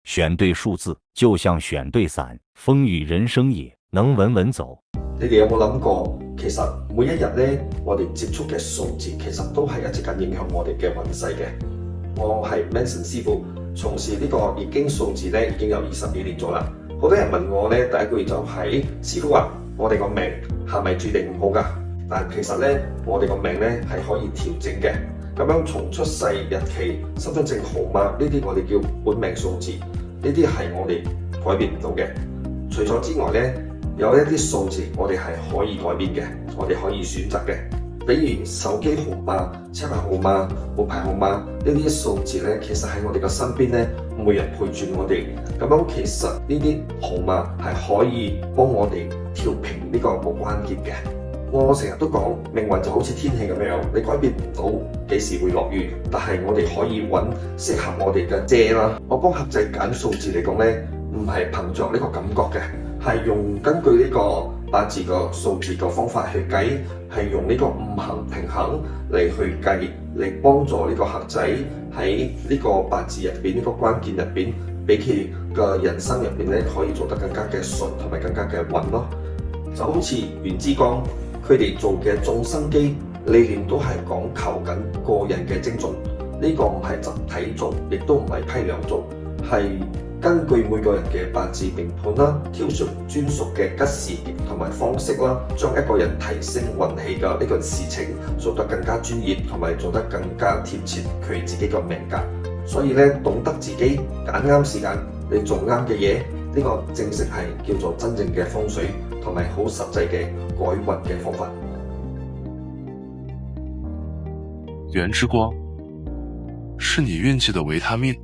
选對數字就像選對傘，風雨人生也，能穩穩走。你哋有冇諗過，其實每一日呢，我哋接觸嘅數字其實都係一直緊影響我哋嘅運勢嘅。我係 Manson 師傅，從事呢個易經數字呢已經有20幾年咗啦。好多人問我呢，第一句就係、師傅話我哋個命係咪注定唔好㗎？但其實呢，我哋個命呢係可以調整嘅。咁樣從出世日期、身份證號碼呢啲我哋叫本命數字，呢啲係我哋改變唔到嘅。除咗之外呢，有一啲數字我哋係可以改變嘅，我哋可以選擇嘅。比如手機號碼、車牌號碼、號牌號碼呢啲數字呢，其實喺我哋嘅身邊呢，每日陪住我哋。咁樣其實呢啲號碼係可以幫我哋調平呢個關節嘅。我成日都講，命運就好似天氣咁樣，你改變唔到幾時會落雨，但係我哋可以揾適合我哋嘅遮啦。我幫客仔揀數字嚟講呢，唔係憑着呢個感覺嘅，係用根據呢個八字個數字個方法去計，係用呢個五行平衡嚟去計，嚟幫助呢個客仔喺呢個八字入邊呢個關鍵入邊，俾佢嘅人生入邊呢可以做得更加嘅順同埋更加嘅穩咯。就好似袁之光，佢哋做嘅眾生機理念都係講求緊個人嘅精進，呢個唔係集體做，亦都唔係批量做，係根據每個人嘅八字命盤啦，挑選專屬嘅吉時同埋方式啦，將一個人提升運氣嘅呢個事情做得更加專業，同埋做得更加貼切佢自己嘅命格。所以咧，懂得自己揀啱時間，你做啱嘅嘢，呢個正式係叫做真正嘅風水，同埋好實際嘅改運嘅方法。袁之光，是你運氣的維他命。